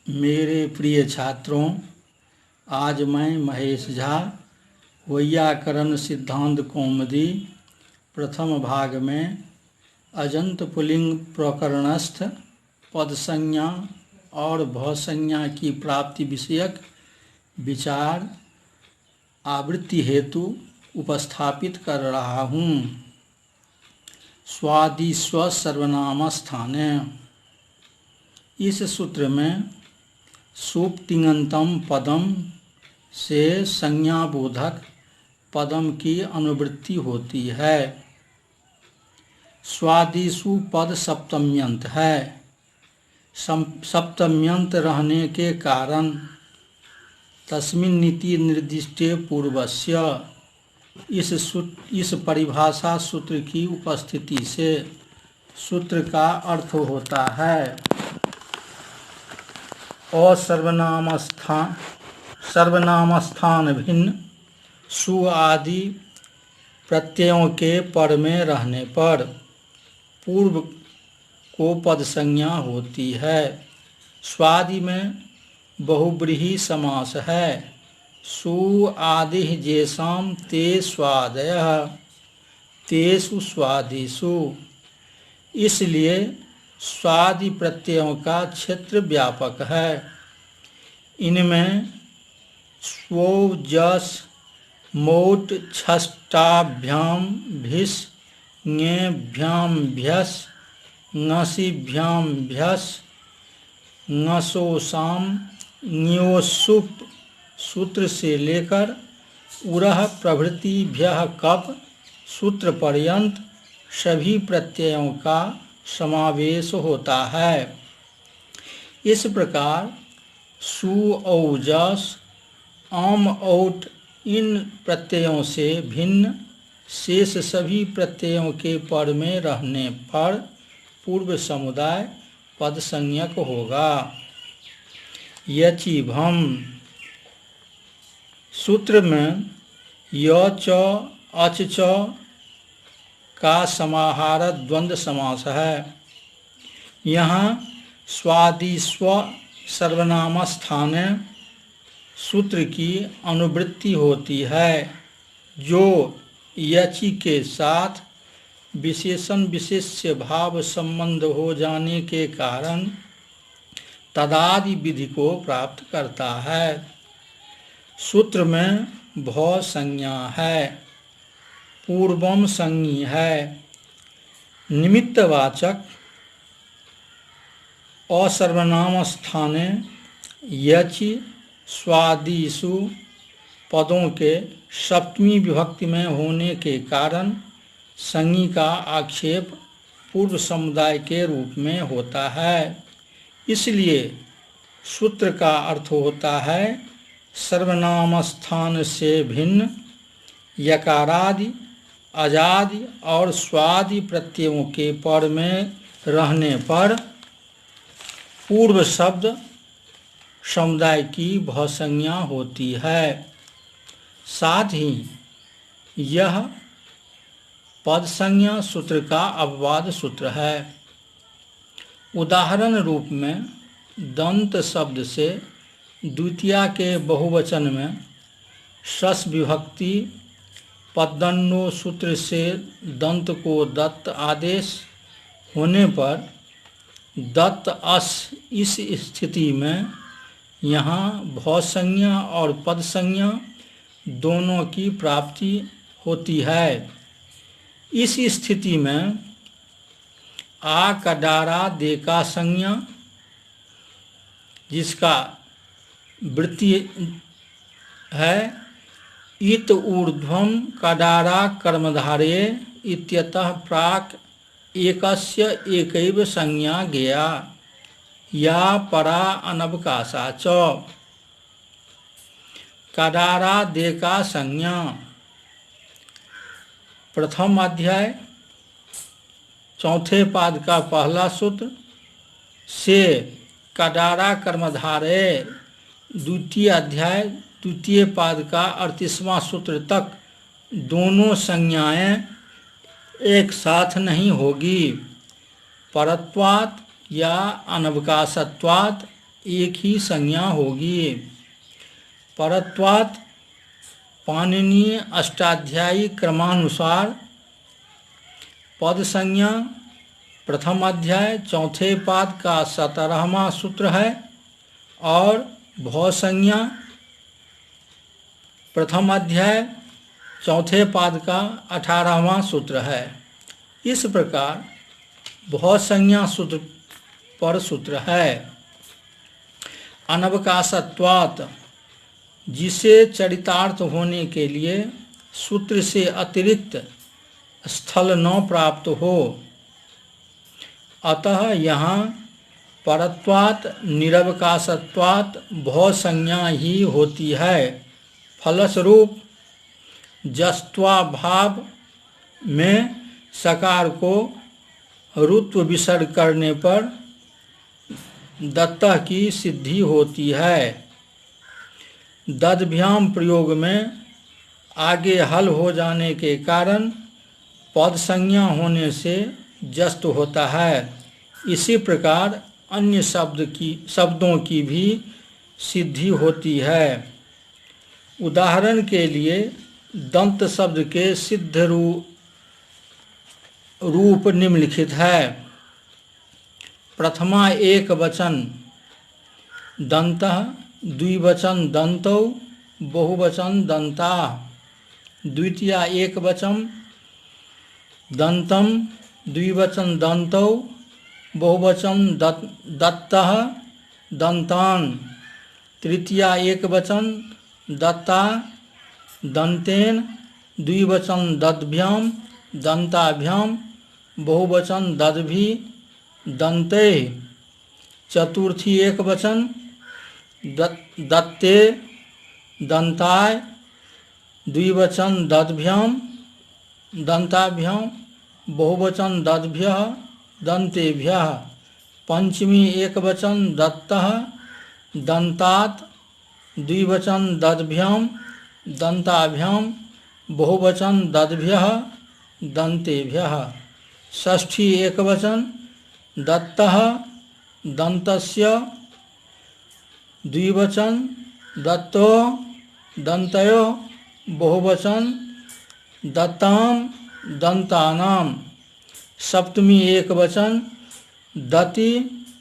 मेरे प्रिय छात्रों, आज मैं महेश झा वैयाकरण सिद्धांत कौमुदी प्रथम भाग में अजंत पुल्लिंग प्रकरणस्थ पद संज्ञा और भव संज्ञा की प्राप्ति विषयक विचार आवृत्ति हेतु उपस्थापित कर रहा हूँ। स्वादिस्व सर्वनाम स्थाने। इस सूत्र में सुप्तिङन्तम पदम से संज्ञाबोधक पदम की अनुवृत्ति होती है। स्वादिषु पद सप्तम्यंत है। सप्तम्यंत रहने के कारण तस्मिन्निति निर्दिष्टे पूर्वस्य इस परिभाषा सूत्र की उपस्थिति से सूत्र का अर्थ होता है सर्वनाम स्थान भिन्न सु आदि प्रत्ययों के पर में रहने पर पूर्व को पद संज्ञा होती है। स्वादि में बहुब्रीहि समास है। सु आदि जेषां ते स्वादयः तेषु स्वादिषु। इसलिए स्वादि प्रत्ययों का क्षेत्र व्यापक है। इनमें स्वो जस मोट छष्टाभ्याम भिस ङेभ्याम भ्यस ङसिभ्याम भ्यस ङसोसाम ञोसुप सूत्र से लेकर उरह प्रभृति भ्यः कप सूत्र पर्यंत सभी प्रत्ययों का समावेश होता है। इस प्रकार सु औ जस आम औट इन प्रत्ययों से भिन्न शेष सभी प्रत्ययों के पर में रहने पर पूर्व समुदाय पद संज्ञक होगा। यचि भम सूत्र में य च अच च का समाहार द्वंद्व समास है। यहाँ स्वादिस्व सर्वनाम स्थाने सूत्र की अनुवृत्ति होती है, जो यचि के साथ विशेषण विशेष्य भाव संबंध हो जाने के कारण तदादि विधि को प्राप्त करता है। सूत्र में भव संज्ञा है, पूर्वम संज्ञी है। निमित्तवाचक असर्वनाम स्थाने यचि स्वादिषु पदों के सप्तमी विभक्ति में होने के कारण संज्ञी का आक्षेप पूर्व समुदाय के रूप में होता है। इसलिए सूत्र का अर्थ होता है सर्वनाम स्थान से भिन्न यकारादि अजादि और स्वादि प्रत्ययों के पर में रहने पर पूर्व शब्द समुदाय की भव संज्ञा होती है। साथ ही यह पद संज्ञा सूत्र का अपवाद सूत्र है। उदाहरण रूप में दंत शब्द से द्वितीया के बहुवचन में शस विभक्ति पद्दन्नो सूत्र से दंत को दत्त आदेश होने पर दत्त अस इस स्थिति में यहाँ भव संज्ञा और पद संज्ञा दोनों की प्राप्ति होती है। इस स्थिति में आ कडारा दे का संज्ञा जिसका वृत्ति है इत ऊर्ध्वम कडारा कर्मधारे इत्यतः प्राक एकस्य एकैव संज्ञा ज्ञेया या परा अनवकाशा च। कडारा दे का संज्ञा प्रथम अध्याय चौथे पाद का पहला सूत्र से कडारा कर्मधारे द्वितीय अध्याय द्वितीय पाद का 38वां सूत्र तक दोनों संज्ञाएं एक साथ नहीं होगी। परत्वात् या अनवकाशत्वात् एक ही संज्ञा होगी। परत्वात् पाणिनीय अष्टाध्यायी क्रमानुसार पद संज्ञा प्रथम अध्याय चौथे पाद का 17वां सूत्र है और भव संज्ञा प्रथम अध्याय चौथे पाद का 18वां सूत्र है। इस प्रकार भव संज्ञा सूत्र पर सूत्र है। अनवकाशत्वात्, जिसे चरितार्थ होने के लिए सूत्र से अतिरिक्त स्थल न प्राप्त हो, अतः यहाँ परत्वात् निरवकाशत्वात् भव संज्ञा ही होती है। फलस्वरूप जस्त्वाभाव में सकार को रुत्व विसर्ग करने पर दत्तः की सिद्धि होती है। दद्भ्याम प्रयोग में आगे हल हो जाने के कारण पद संज्ञा होने से जस्त होता है। इसी प्रकार अन्य शब्दों की भी सिद्धि होती है। उदाहरण के लिए दंत शब्द के सिद्ध रूप निम्नलिखित है। प्रथमा एक वचन दंतः, द्विवचन दंतौ, बहुवचन दंता। द्वितीया एक वचन दंतम, द्विवचन दंतौ, बहुवचन दत्तः दंतान। तृतीया एक वचन दत्ता दंतेन, द्विवचन दद्भ्याम दंताभ्याम, बहुवचन दद्भि दंते। चतुर्थी एक वचन दत्ते दंताय, द्विवचन दद्भ्याम दंताभ्याम, बहुवचन दद्भ्यः दंतेभ्यः। पंचमी एक वचन दत्तः दंतात्, द्विवचन दद्भ्याम दंताभ्याम, बहुवचन दद्भ्यः दंतेभ्यः। षष्ठी एक वचन दत्तः दन्तस्य, द्विवचन दत्तो दन्तयो, बहुवचन दत्ताम दंतानाम। सप्तमी एक वचन दति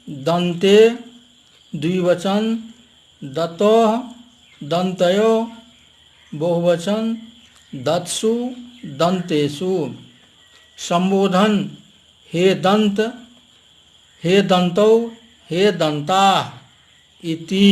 दन्ते, द्विवचन दतोः दन्तयो, बहुवचन दत्सु दन्तेषु। संबोधन हे दंत, हे दन्तौ, हे दन्ताः इति।